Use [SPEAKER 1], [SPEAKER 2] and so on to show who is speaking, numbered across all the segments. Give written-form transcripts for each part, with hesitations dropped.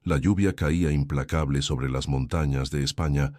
[SPEAKER 1] La lluvia caía implacable sobre las montañas de España,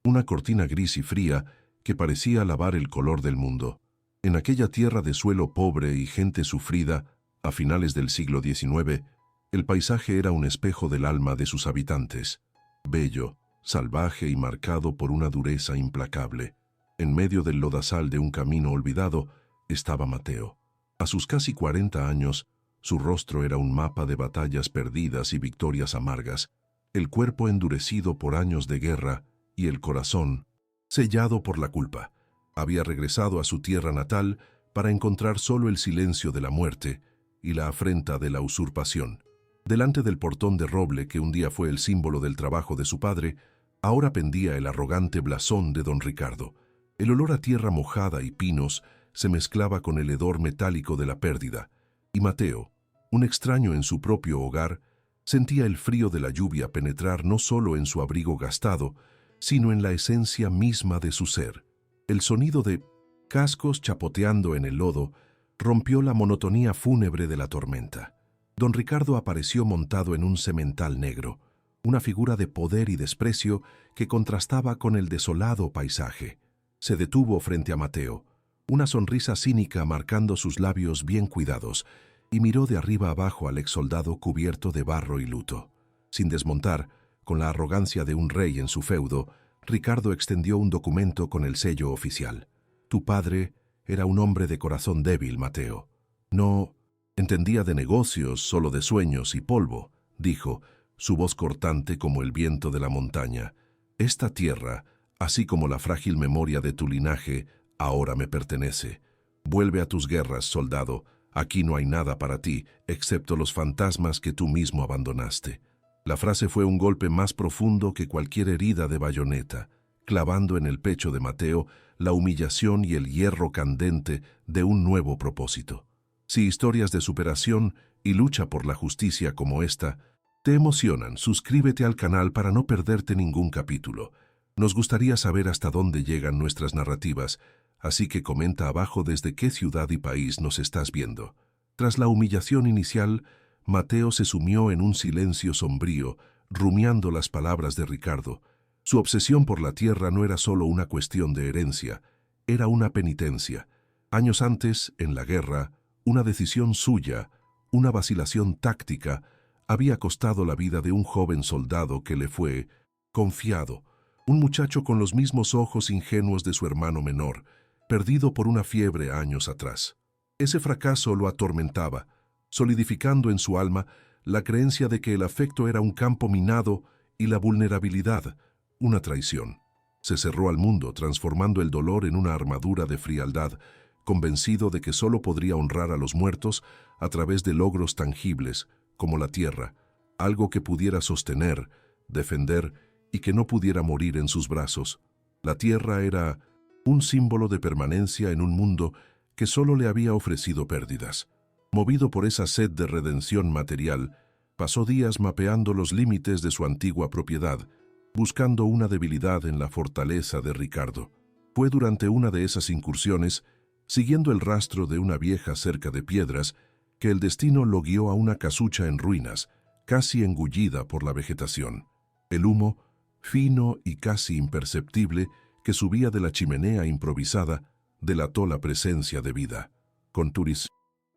[SPEAKER 1] una cortina gris y fría que parecía lavar el color del mundo. En aquella tierra de suelo pobre y gente sufrida, a finales del siglo XIX, el paisaje era un espejo del alma de sus habitantes, bello, salvaje y marcado por una dureza implacable. En medio del lodazal de un camino olvidado estaba Mateo. A sus casi 40 años, su rostro era un mapa de batallas perdidas y victorias amargas, el cuerpo endurecido por años de guerra y el corazón sellado por la culpa. Había regresado a su tierra natal para encontrar solo el silencio de la muerte y la afrenta de la usurpación. Delante del portón de roble que un día fue el símbolo del trabajo de su padre, ahora pendía el arrogante blasón de don Ricardo. El olor a tierra mojada y pinos se mezclaba con el hedor metálico de la pérdida, y Mateo, un extraño en su propio hogar, sentía el frío de la lluvia penetrar no solo en su abrigo gastado, sino en la esencia misma de su ser. El sonido de cascos chapoteando en el lodo rompió la monotonía fúnebre de la tormenta. Don Ricardo apareció montado en un semental negro, una figura de poder y desprecio que contrastaba con el desolado paisaje. Se detuvo frente a Mateo, una sonrisa cínica marcando sus labios bien cuidados, y miró de arriba abajo al exsoldado cubierto de barro y luto. Sin desmontar, con la arrogancia de un rey en su feudo, Ricardo extendió un documento con el sello oficial. Tu padre era un hombre de corazón débil, Mateo. No entendía de negocios, solo de sueños y polvo, dijo, su voz cortante como el viento de la montaña. Esta tierra, así como la frágil memoria de tu linaje, ahora me pertenece. Vuelve a tus guerras, soldado. Aquí no hay nada para ti, excepto los fantasmas que tú mismo abandonaste. La frase fue un golpe más profundo que cualquier herida de bayoneta, clavando en el pecho de Mateo la humillación y el hierro candente de un nuevo propósito. Si historias de superación y lucha por la justicia como esta te emocionan, suscríbete al canal para no perderte ningún capítulo. Nos gustaría saber hasta dónde llegan nuestras narrativas, así que comenta abajo desde qué ciudad y país nos estás viendo. Tras la humillación inicial, Mateo se sumió en un silencio sombrío, rumiando las palabras de Ricardo. Su obsesión por la tierra no era solo una cuestión de herencia, era una penitencia. Años antes, en la guerra, una decisión suya, una vacilación táctica, había costado la vida de un joven soldado que le fue confiado, un muchacho con los mismos ojos ingenuos de su hermano menor, perdido por una fiebre años atrás. Ese fracaso lo atormentaba, solidificando en su alma la creencia de que el afecto era un campo minado y la vulnerabilidad, una traición. Se cerró al mundo, transformando el dolor en una armadura de frialdad, convencido de que solo podría honrar a los muertos a través de logros tangibles, como la tierra, algo que pudiera sostener, defender y que no pudiera morir en sus brazos. La tierra era un símbolo de permanencia en un mundo que solo le había ofrecido pérdidas. Movido por esa sed de redención material, pasó días mapeando los límites de su antigua propiedad, buscando una debilidad en la fortaleza de Ricardo. Fue durante una de esas incursiones, siguiendo el rastro de una vieja cerca de piedras, que el destino lo guió a una casucha en ruinas, casi engullida por la vegetación. El humo, fino y casi imperceptible, que subía de la chimenea improvisada, delató la presencia de vida. Con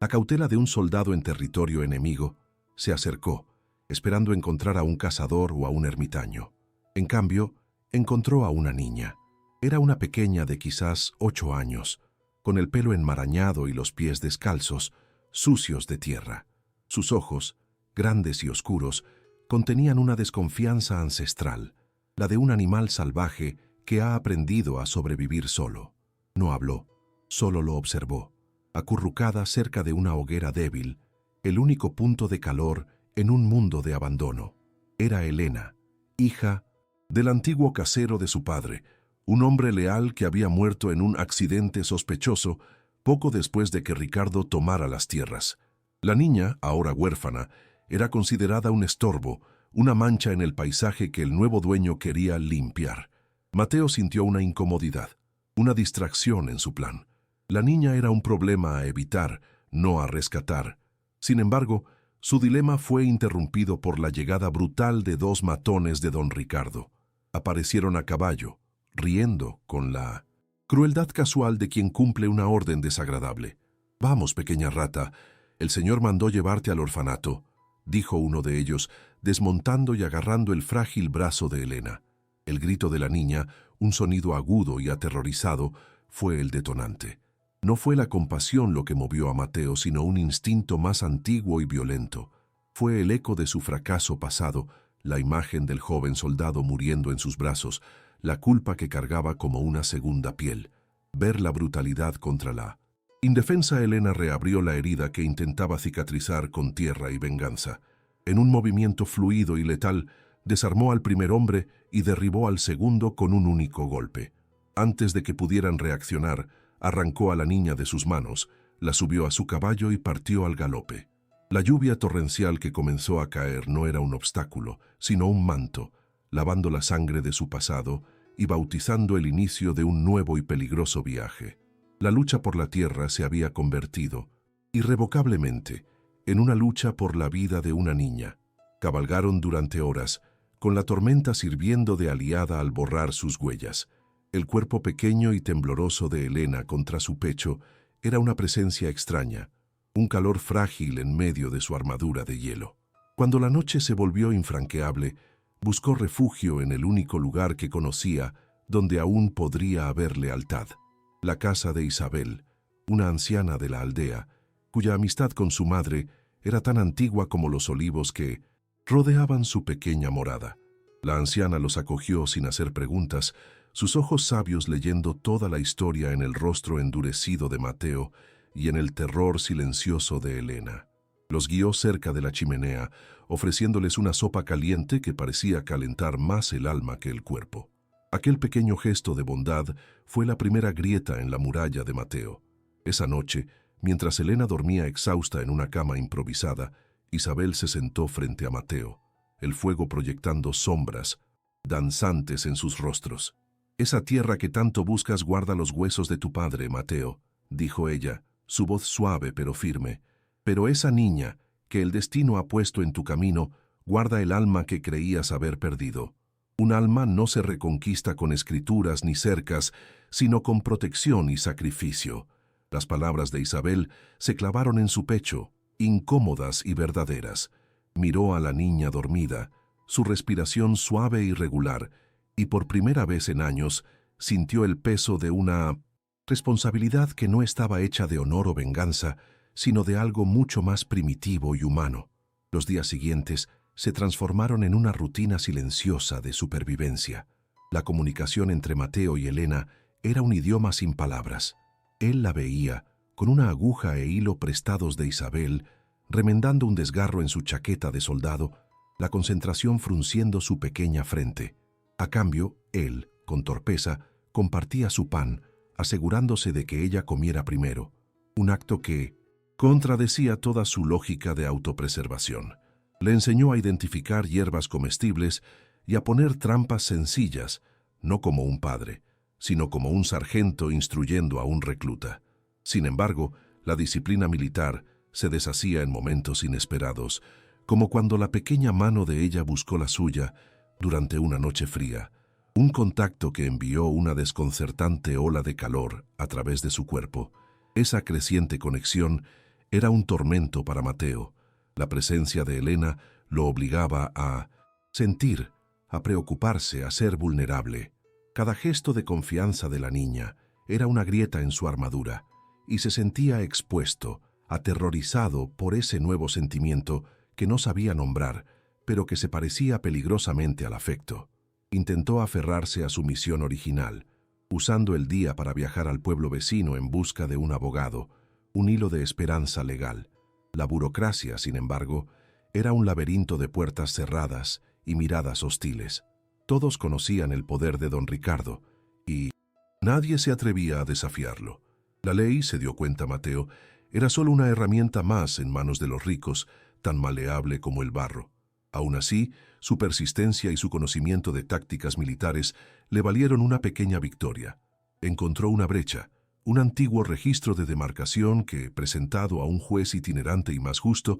[SPEAKER 1] la cautela de un soldado en territorio enemigo, se acercó, esperando encontrar a un cazador o a un ermitaño. En cambio, encontró a una niña. Era una pequeña de quizás 8 años, con el pelo enmarañado y los pies descalzos, sucios de tierra. Sus ojos, grandes y oscuros, contenían una desconfianza ancestral, la de un animal salvaje que ha aprendido a sobrevivir solo. No habló, solo lo observó, acurrucada cerca de una hoguera débil, el único punto de calor en un mundo de abandono. Era Elena, hija del antiguo casero de su padre, un hombre leal que había muerto en un accidente sospechoso poco después de que Ricardo tomara las tierras. La niña, ahora huérfana, era considerada un estorbo, una mancha en el paisaje que el nuevo dueño quería limpiar. Mateo sintió una incomodidad, una distracción en su plan. La niña era un problema a evitar, no a rescatar. Sin embargo, Su dilema fue interrumpido por la llegada brutal de dos matones de don Ricardo. Aparecieron a caballo, riendo con la crueldad casual de quien cumple una orden desagradable. «Vamos, pequeña rata, el señor mandó llevarte al orfanato», dijo uno de ellos, desmontando y agarrando el frágil brazo de Elena. El grito de la niña, un sonido agudo y aterrorizado, fue el detonante. No fue la compasión lo que movió a Mateo, sino un instinto más antiguo y violento. Fue el eco de su fracaso pasado, la imagen del joven soldado muriendo en sus brazos, la culpa que cargaba como una segunda piel. Ver la brutalidad contra la indefensa Elena reabrió la herida que intentaba cicatrizar con tierra y venganza. En un movimiento fluido y letal, desarmó al primer hombre y derribó al segundo con un único golpe. Antes de que pudieran reaccionar, arrancó a la niña de sus manos, la subió a su caballo y partió al galope. La lluvia torrencial que comenzó a caer no era un obstáculo, sino un manto, lavando la sangre de su pasado y bautizando el inicio de un nuevo y peligroso viaje. La lucha por la tierra se había convertido, irrevocablemente, en una lucha por la vida de una niña. Cabalgaron durante horas, con la tormenta sirviendo de aliada al borrar sus huellas. El cuerpo pequeño y tembloroso de Elena contra su pecho era una presencia extraña, un calor frágil en medio de su armadura de hielo. Cuando la noche se volvió infranqueable, buscó refugio en el único lugar que conocía donde aún podría haber lealtad: la casa de Isabel, una anciana de la aldea, cuya amistad con su madre era tan antigua como los olivos que rodeaban su pequeña morada. La anciana los acogió sin hacer preguntas, sus ojos sabios leyendo toda la historia en el rostro endurecido de Mateo y en el terror silencioso de Elena. Los guió cerca de la chimenea, ofreciéndoles una sopa caliente que parecía calentar más el alma que el cuerpo. Aquel pequeño gesto de bondad fue la primera grieta en la muralla de Mateo. Esa noche, mientras Elena dormía exhausta en una cama improvisada, Isabel se sentó frente a Mateo, el fuego proyectando sombras danzantes en sus rostros. «Esa tierra que tanto buscas guarda los huesos de tu padre, Mateo», dijo ella, su voz suave pero firme. «Pero esa niña, que el destino ha puesto en tu camino, guarda el alma que creías haber perdido. Un alma no se reconquista con escrituras ni cercas, sino con protección y sacrificio». Las palabras de Isabel se clavaron en su pecho, incómodas y verdaderas. Miró a la niña dormida, su respiración suave y regular, y por primera vez en años sintió el peso de una responsabilidad que no estaba hecha de honor o venganza, sino de algo mucho más primitivo y humano. Los días siguientes se transformaron en una rutina silenciosa de supervivencia. La comunicación entre Mateo y Elena era un idioma sin palabras. Él la veía, con una aguja e hilo prestados de Isabel, remendando un desgarro en su chaqueta de soldado, la concentración frunciendo su pequeña frente. A cambio, él, con torpeza, compartía su pan, asegurándose de que ella comiera primero, un acto que contradecía toda su lógica de autopreservación. Le enseñó a identificar hierbas comestibles y a poner trampas sencillas, no como un padre, sino como un sargento instruyendo a un recluta. Sin embargo, la disciplina militar se deshacía en momentos inesperados, como cuando la pequeña mano de ella buscó la suya durante una noche fría, un contacto que envió una desconcertante ola de calor a través de su cuerpo. Esa creciente conexión era un tormento para Mateo. La presencia de Elena lo obligaba a sentir, a preocuparse, a ser vulnerable. Cada gesto de confianza de la niña era una grieta en su armadura, y se sentía expuesto, aterrorizado por ese nuevo sentimiento que no sabía nombrar, pero que se parecía peligrosamente al afecto. Intentó aferrarse a su misión original, usando el día para viajar al pueblo vecino en busca de un abogado, un hilo de esperanza legal. La burocracia, sin embargo, era un laberinto de puertas cerradas y miradas hostiles. Todos conocían el poder de don Ricardo, y nadie se atrevía a desafiarlo. La ley, se dio cuenta Mateo, era solo una herramienta más en manos de los ricos, tan maleable como el barro. Aún así, su persistencia y su conocimiento de tácticas militares le valieron una pequeña victoria. Encontró una brecha, un antiguo registro de demarcación que, presentado a un juez itinerante y más justo,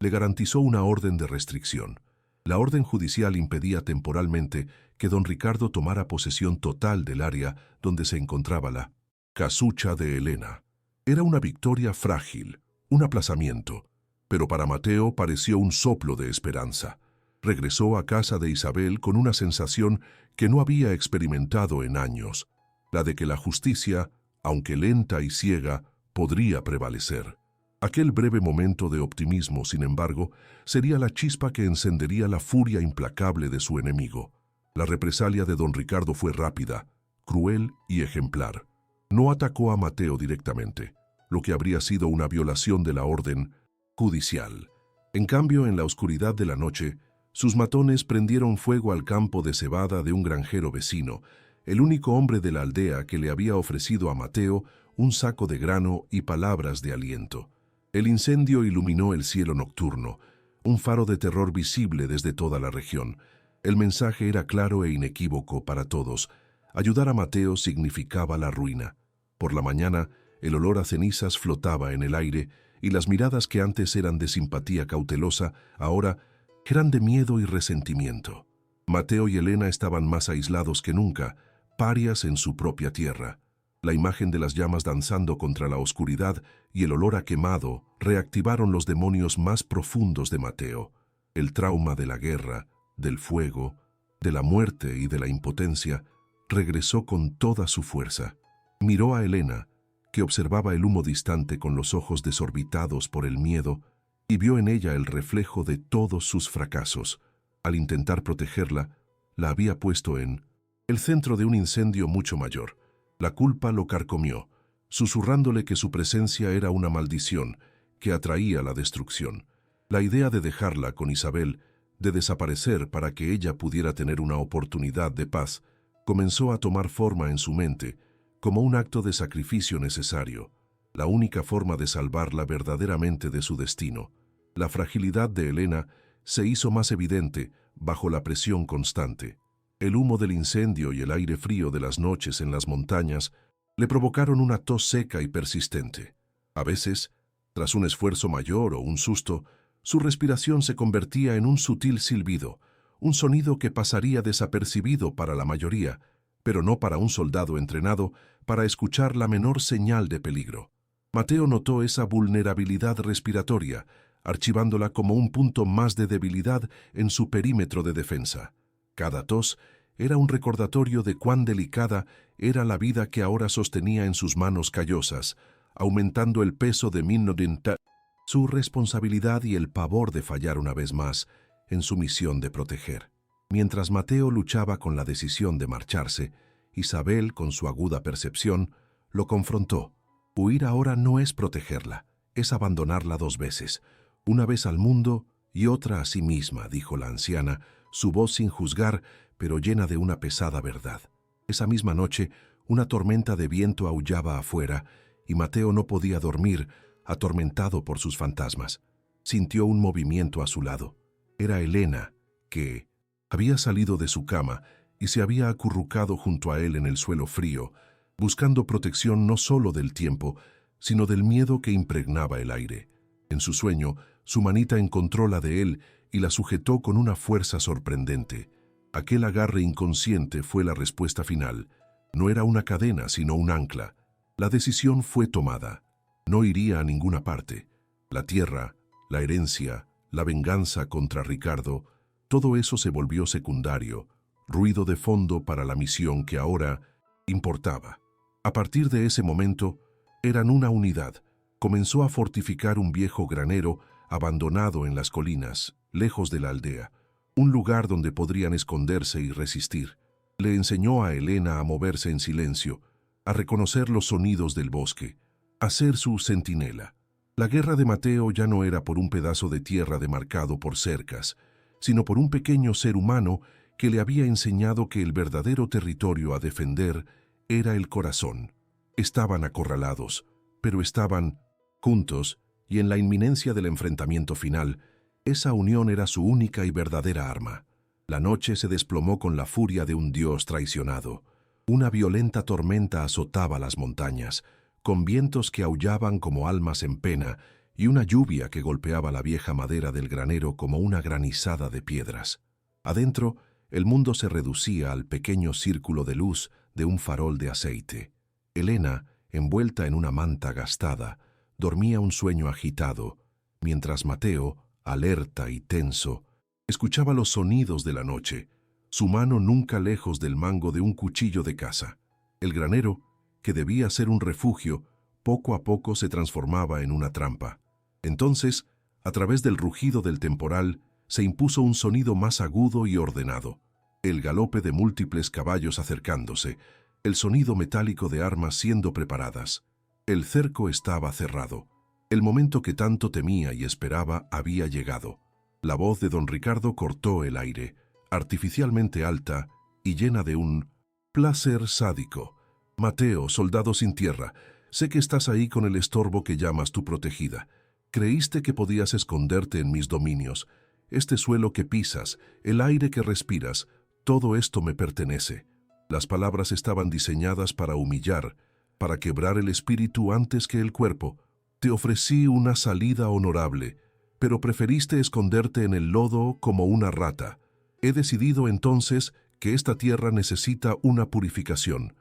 [SPEAKER 1] Le garantizó una orden de restricción. La orden judicial impedía temporalmente que don Ricardo tomara posesión total del área donde se encontraba la casucha de Elena. Era una victoria frágil, un aplazamiento, pero para Mateo pareció un soplo de esperanza. Regresó a casa de Isabel con una sensación que no había experimentado en años, la de que la justicia, aunque lenta y ciega, podría prevalecer. Aquel breve momento de optimismo, sin embargo, sería la chispa que encendería la furia implacable de su enemigo. La represalia de don Ricardo fue rápida, cruel y ejemplar. No atacó a Mateo directamente, lo que habría sido una violación de la orden judicial. En cambio, en la oscuridad de la noche, sus matones prendieron fuego al campo de cebada de un granjero vecino, el único hombre de la aldea que le había ofrecido a Mateo un saco de grano y palabras de aliento. El incendio iluminó el cielo nocturno, un faro de terror visible desde toda la región. El mensaje era claro e inequívoco para todos. Ayudar a Mateo significaba la ruina. Por la mañana, el olor a cenizas flotaba en el aire y las miradas que antes eran de simpatía cautelosa, ahora eran de miedo y resentimiento. Mateo y Elena estaban más aislados que nunca, parias en su propia tierra. La imagen de las llamas danzando contra la oscuridad y el olor a quemado reactivaron los demonios más profundos de Mateo. El trauma de la guerra, del fuego, de la muerte y de la impotencia regresó con toda su fuerza. Miró a Elena, que observaba el humo distante con los ojos desorbitados por el miedo, y vio en ella el reflejo de todos sus fracasos. Al intentar protegerla, la había puesto en el centro de un incendio mucho mayor. La culpa lo carcomió, susurrándole que su presencia era una maldición, que atraía la destrucción. La idea de dejarla con Isabel, de desaparecer para que ella pudiera tener una oportunidad de paz, comenzó a tomar forma en su mente, como un acto de sacrificio necesario, la única forma de salvarla verdaderamente de su destino. La fragilidad de Elena se hizo más evidente bajo la presión constante. El humo del incendio y el aire frío de las noches en las montañas le provocaron una tos seca y persistente. A veces, tras un esfuerzo mayor o un susto, su respiración se convertía en un sutil silbido, un sonido que pasaría desapercibido para la mayoría, pero no para un soldado entrenado para escuchar la menor señal de peligro. Mateo notó esa vulnerabilidad respiratoria, archivándola como un punto más de debilidad en su perímetro de defensa. Cada tos era un recordatorio de cuán delicada era la vida que ahora sostenía en sus manos callosas, aumentando el peso de su responsabilidad y el pavor de fallar una vez más en su misión de proteger. Mientras Mateo luchaba con la decisión de marcharse, Isabel, con su aguda percepción, lo confrontó. Huir ahora no es protegerla, es abandonarla dos veces, una vez al mundo y otra a sí misma, dijo la anciana, su voz sin juzgar, pero llena de una pesada verdad. Esa misma noche, una tormenta de viento aullaba afuera, y Mateo no podía dormir, atormentado por sus fantasmas. Sintió un movimiento a su lado. Era Elena, que había salido de su cama y se había acurrucado junto a él en el suelo frío, buscando protección no solo del tiempo, sino del miedo que impregnaba el aire. En su sueño, su manita encontró la de él y la sujetó con una fuerza sorprendente. Aquel agarre inconsciente fue la respuesta final. No era una cadena, sino un ancla. La decisión fue tomada. No iría a ninguna parte. La tierra, la herencia, la venganza contra Ricardo, todo eso se volvió secundario, ruido de fondo para la misión que ahora importaba. A partir de ese momento, eran una unidad. Comenzó a fortificar un viejo granero abandonado en las colinas, lejos de la aldea, un lugar donde podrían esconderse y resistir. Le enseñó a Elena a moverse en silencio, a reconocer los sonidos del bosque, a ser su centinela. La guerra de Mateo ya no era por un pedazo de tierra demarcado por cercas, sino por un pequeño ser humano que le había enseñado que el verdadero territorio a defender era el corazón. Estaban acorralados, pero estaban juntos, y en la inminencia del enfrentamiento final, esa unión era su única y verdadera arma. La noche se desplomó con la furia de un dios traicionado. Una violenta tormenta azotaba las montañas, con vientos que aullaban como almas en pena y una lluvia que golpeaba la vieja madera del granero como una granizada de piedras. Adentro, el mundo se reducía al pequeño círculo de luz de un farol de aceite. Elena, envuelta en una manta gastada, dormía un sueño agitado, mientras Mateo, alerta y tenso, escuchaba los sonidos de la noche, su mano nunca lejos del mango de un cuchillo de caza. El granero, que debía ser un refugio, poco a poco se transformaba en una trampa. Entonces, a través del rugido del temporal, se impuso un sonido más agudo y ordenado. El galope de múltiples caballos acercándose, el sonido metálico de armas siendo preparadas. El cerco estaba cerrado. El momento que tanto temía y esperaba había llegado. La voz de don Ricardo cortó el aire, artificialmente alta y llena de un placer sádico. Mateo, soldado sin tierra, sé que estás ahí con el estorbo que llamas tu protegida. Creíste que podías esconderte en mis dominios. Este suelo que pisas, el aire que respiras, todo esto me pertenece. Las palabras estaban diseñadas para humillar, para quebrar el espíritu antes que el cuerpo. Te ofrecí una salida honorable, pero preferiste esconderte en el lodo como una rata. He decidido entonces que esta tierra necesita una purificación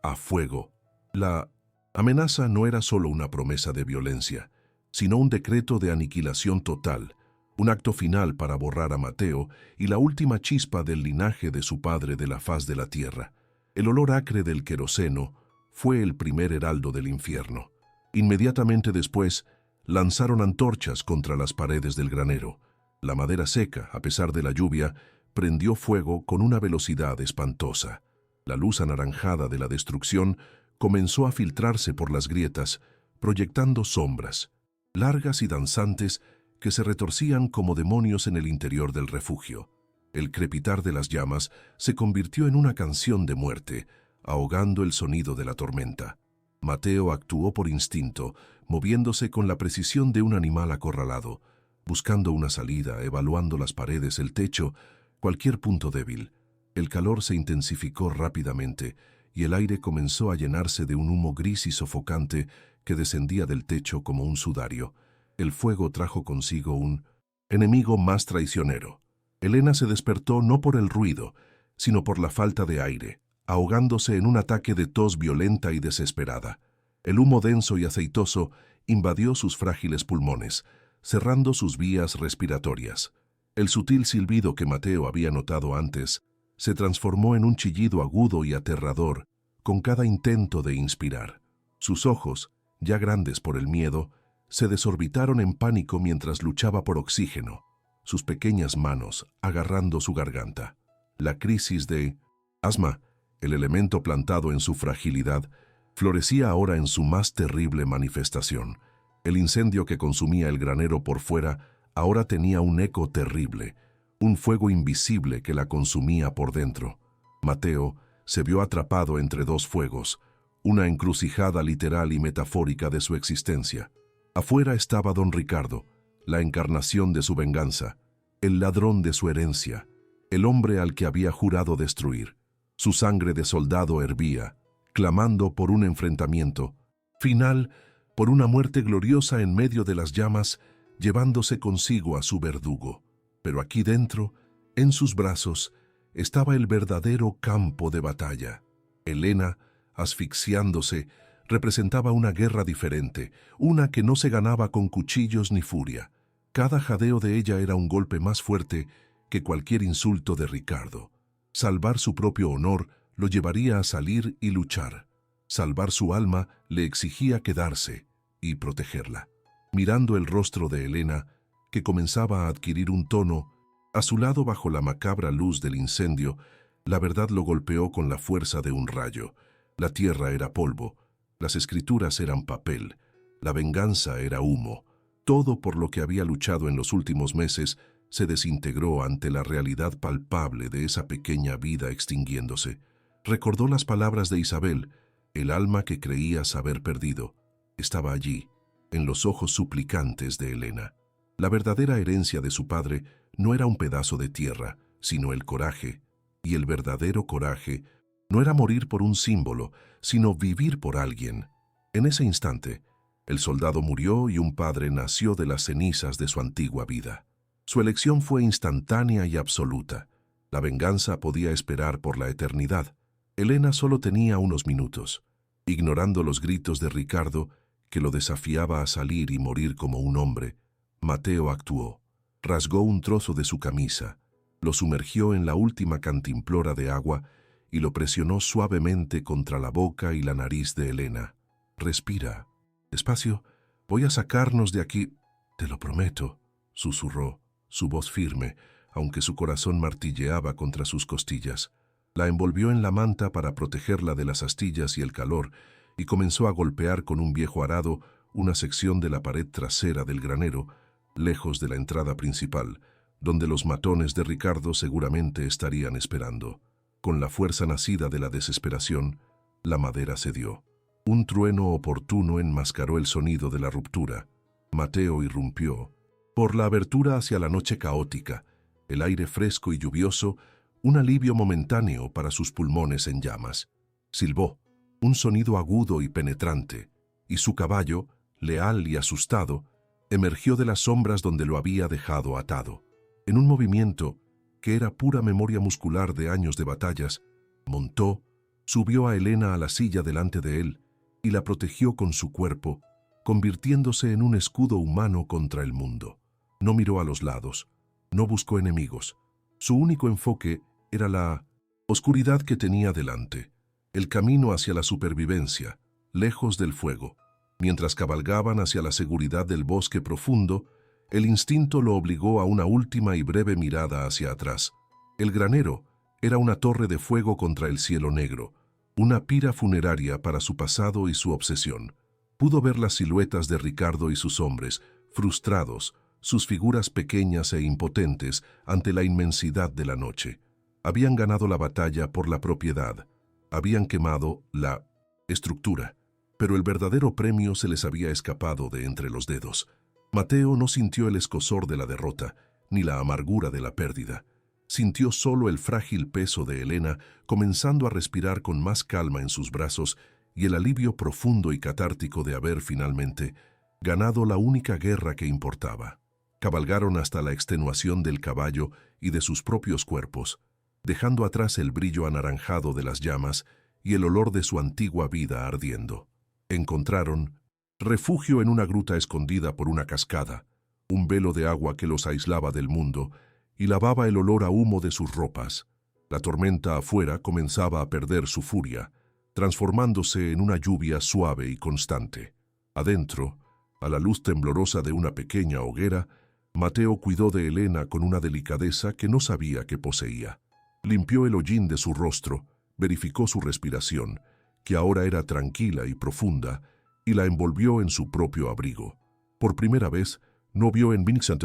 [SPEAKER 1] a fuego. La amenaza no era solo una promesa de violencia, sino un decreto de aniquilación total, un acto final para borrar a Mateo y la última chispa del linaje de su padre de la faz de la tierra. El olor acre del queroseno fue el primer heraldo del infierno. Inmediatamente después, lanzaron antorchas contra las paredes del granero. La madera seca, a pesar de la lluvia, prendió fuego con una velocidad espantosa. La luz anaranjada de la destrucción comenzó a filtrarse por las grietas, proyectando sombras, largas y danzantes, que se retorcían como demonios en el interior del refugio. El crepitar de las llamas se convirtió en una canción de muerte, ahogando el sonido de la tormenta. Mateo actuó por instinto, moviéndose con la precisión de un animal acorralado, buscando una salida, evaluando las paredes, el techo, cualquier punto débil. El calor se intensificó rápidamente y el aire comenzó a llenarse de un humo gris y sofocante que descendía del techo como un sudario. El fuego trajo consigo un enemigo más traicionero. Elena se despertó no por el ruido, sino por la falta de aire, ahogándose en un ataque de tos violenta y desesperada. El humo denso y aceitoso invadió sus frágiles pulmones, cerrando sus vías respiratorias. El sutil silbido que Mateo había notado antes se transformó en un chillido agudo y aterrador con cada intento de inspirar. Sus ojos, ya grandes por el miedo, se desorbitaron en pánico mientras luchaba por oxígeno, sus pequeñas manos agarrando su garganta. La crisis de asma, el elemento plantado en su fragilidad, florecía ahora en su más terrible manifestación. El incendio que consumía el granero por fuera ahora tenía un eco terrible, un fuego invisible que la consumía por dentro. Mateo se vio atrapado entre dos fuegos, una encrucijada literal y metafórica de su existencia. Afuera estaba don Ricardo, la encarnación de su venganza, el ladrón de su herencia, el hombre al que había jurado destruir. Su sangre de soldado hervía, clamando por un enfrentamiento final, por una muerte gloriosa en medio de las llamas, llevándose consigo a su verdugo. Pero aquí dentro, en sus brazos, estaba el verdadero campo de batalla. Elena, asfixiándose, representaba una guerra diferente, una que no se ganaba con cuchillos ni furia. Cada jadeo de ella era un golpe más fuerte que cualquier insulto de Ricardo. Salvar su propio honor lo llevaría a salir y luchar. Salvar su alma le exigía quedarse y protegerla. Mirando el rostro de Elena, que comenzaba a adquirir un tono, a su lado bajo la macabra luz del incendio, la verdad lo golpeó con la fuerza de un rayo. La tierra era polvo, las escrituras eran papel, la venganza era humo. Todo por lo que había luchado en los últimos meses se desintegró ante la realidad palpable de esa pequeña vida extinguiéndose. Recordó las palabras de Isabel, el alma que creía saber perdido. Estaba allí, en los ojos suplicantes de Elena. La verdadera herencia de su padre no era un pedazo de tierra, sino el coraje. Y el verdadero coraje no era morir por un símbolo, sino vivir por alguien. En ese instante, El soldado murió y un padre nació de las cenizas de su antigua vida. Su elección fue instantánea y absoluta. La venganza podía esperar por la eternidad. Elena solo tenía unos minutos. Ignorando los gritos de Ricardo, que lo desafiaba a salir y morir como un hombre, Mateo actuó. Rasgó un trozo de su camisa, lo sumergió en la última cantimplora de agua y lo presionó suavemente contra la boca y la nariz de Elena. «Respira. Despacio. Voy a sacarnos de aquí». «Te lo prometo», susurró, su voz firme, aunque su corazón martilleaba contra sus costillas. La envolvió en la manta para protegerla de las astillas y el calor y comenzó a golpear con un viejo arado una sección de la pared trasera del granero, lejos de la entrada principal, donde los matones de Ricardo seguramente estarían esperando. Con la fuerza nacida de la desesperación, la madera cedió. Un trueno oportuno enmascaró el sonido de la ruptura. Mateo irrumpió. Por la abertura hacia la noche caótica, el aire fresco y lluvioso, un alivio momentáneo para sus pulmones en llamas. Silbó, un sonido agudo y penetrante, y su caballo, leal y asustado, emergió de las sombras donde lo había dejado atado. En un movimiento, que era pura memoria muscular de años de batallas, montó, subió a Elena a la silla delante de él y la protegió con su cuerpo, convirtiéndose en un escudo humano contra el mundo. No miró a los lados, no buscó enemigos. Su único enfoque era la oscuridad que tenía delante, el camino hacia la supervivencia, lejos del fuego. Mientras cabalgaban hacia la seguridad del bosque profundo, el instinto lo obligó a una última y breve mirada hacia atrás. El granero era una torre de fuego contra el cielo negro, una pira funeraria para su pasado y su obsesión. Pudo ver las siluetas de Ricardo y sus hombres, frustrados, sus figuras pequeñas e impotentes ante la inmensidad de la noche. Habían ganado la batalla por la propiedad, habían quemado la estructura, pero el verdadero premio se les había escapado de entre los dedos. Mateo no sintió el escozor de la derrota, ni la amargura de la pérdida. Sintió solo el frágil peso de Elena comenzando a respirar con más calma en sus brazos y el alivio profundo y catártico de haber finalmente ganado la única guerra que importaba. Cabalgaron hasta la extenuación del caballo y de sus propios cuerpos, dejando atrás el brillo anaranjado de las llamas y el olor de su antigua vida ardiendo. Encontraron refugio en una gruta escondida por una cascada, un velo de agua que los aislaba del mundo y lavaba el olor a humo de sus ropas. La tormenta afuera comenzaba a perder su furia, transformándose en una lluvia suave y constante. Adentro, a la luz temblorosa de una pequeña hoguera, Mateo cuidó de Elena con una delicadeza que no sabía que poseía. Limpió el hollín de su rostro, verificó su respiración, que ahora era tranquila y profunda, y la envolvió en su propio abrigo. Por primera vez, no vio en Vincent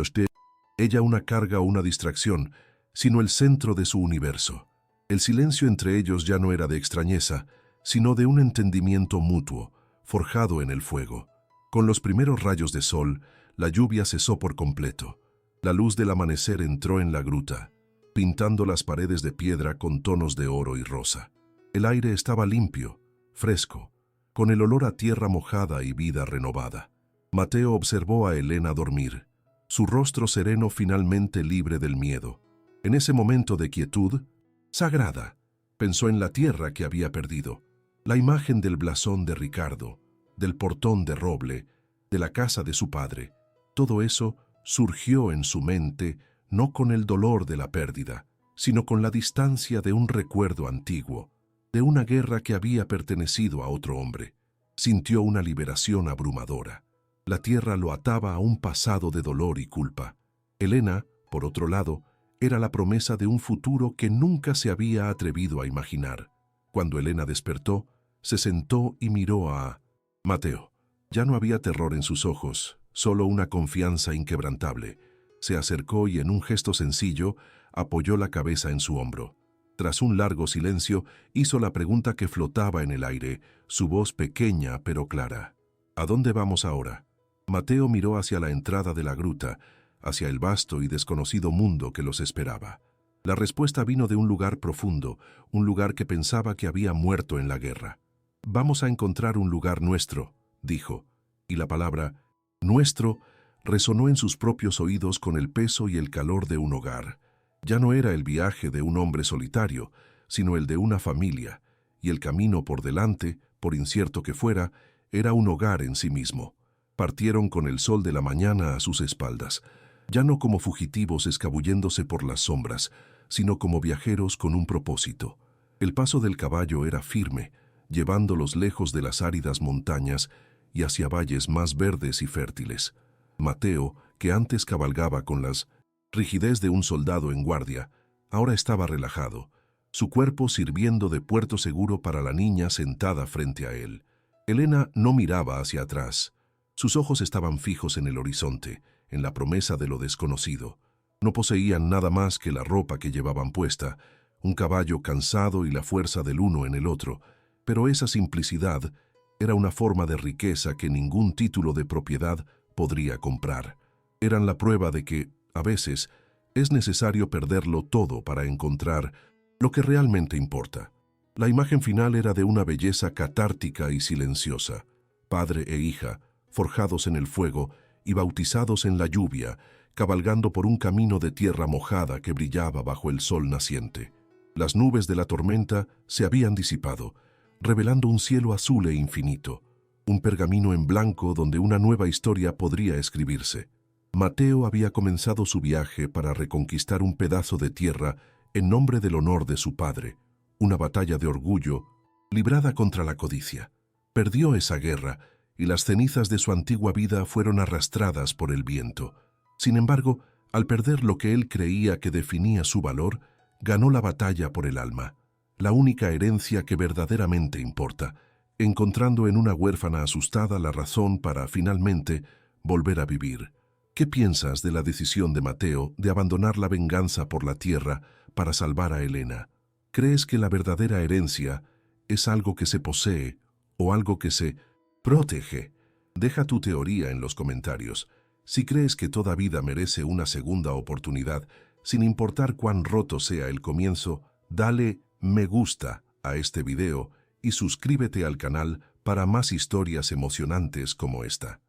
[SPEAKER 1] ella una carga o una distracción, sino el centro de su universo. El silencio entre ellos ya no era de extrañeza, sino de un entendimiento mutuo, forjado en el fuego. Con los primeros rayos de sol, la lluvia cesó por completo. La luz del amanecer entró en la gruta, pintando las paredes de piedra con tonos de oro y rosa. El aire estaba limpio, fresco, con el olor a tierra mojada y vida renovada. Mateo observó a Elena dormir, su rostro sereno finalmente libre del miedo. En ese momento de quietud, sagrada, pensó en la tierra que había perdido, la imagen del blasón de Ricardo, del portón de roble, de la casa de su padre. Todo eso surgió en su mente no con el dolor de la pérdida, sino con la distancia de un recuerdo antiguo, de una guerra que había pertenecido a otro hombre. Sintió una liberación abrumadora. La tierra lo ataba a un pasado de dolor y culpa. Elena, por otro lado, era la promesa de un futuro que nunca se había atrevido a imaginar. Cuando Elena despertó, se sentó y miró a Mateo. Ya no había terror en sus ojos, solo una confianza inquebrantable. Se acercó y en un gesto sencillo apoyó la cabeza en su hombro. Tras un largo silencio, hizo la pregunta que flotaba en el aire, su voz pequeña pero clara. ¿A dónde vamos ahora? Mateo miró hacia la entrada de la gruta, hacia el vasto y desconocido mundo que los esperaba. La respuesta vino de un lugar profundo, un lugar que pensaba que había muerto en la guerra. «Vamos a encontrar un lugar nuestro», dijo, y la palabra nuestro resonó en sus propios oídos con el peso y el calor de un hogar. Ya no era el viaje de un hombre solitario, sino el de una familia, y el camino por delante, por incierto que fuera, era un hogar en sí mismo. Partieron con el sol de la mañana a sus espaldas, ya no como fugitivos escabulléndose por las sombras, sino como viajeros con un propósito. El paso del caballo era firme, llevándolos lejos de las áridas montañas y hacia valles más verdes y fértiles. Mateo, que antes cabalgaba con las rigidez de un soldado en guardia, ahora estaba relajado, su cuerpo sirviendo de puerto seguro para la niña sentada frente a él. Elena no miraba hacia atrás. Sus ojos estaban fijos en el horizonte, en la promesa de lo desconocido. No poseían nada más que la ropa que llevaban puesta, un caballo cansado y la fuerza del uno en el otro, pero esa simplicidad era una forma de riqueza que ningún título de propiedad podría comprar. Eran la prueba de que, a veces, es necesario perderlo todo para encontrar lo que realmente importa. La imagen final era de una belleza catártica y silenciosa, padre e hija, forjados en el fuego y bautizados en la lluvia, cabalgando por un camino de tierra mojada que brillaba bajo el sol naciente. Las nubes de la tormenta se habían disipado, revelando un cielo azul e infinito, un pergamino en blanco donde una nueva historia podría escribirse. Mateo había comenzado su viaje para reconquistar un pedazo de tierra en nombre del honor de su padre, una batalla de orgullo librada contra la codicia. Perdió esa guerra y las cenizas de su antigua vida fueron arrastradas por el viento. Sin embargo, al perder lo que él creía que definía su valor, ganó la batalla por el alma, la única herencia que verdaderamente importa, encontrando en una huérfana asustada la razón para, finalmente, volver a vivir. ¿Qué piensas de la decisión de Mateo de abandonar la venganza por la tierra para salvar a Elena? ¿Crees que la verdadera herencia es algo que se posee o algo que se protege? Deja tu teoría en los comentarios. Si crees que toda vida merece una segunda oportunidad, sin importar cuán roto sea el comienzo, dale me gusta a este video y suscríbete al canal para más historias emocionantes como esta.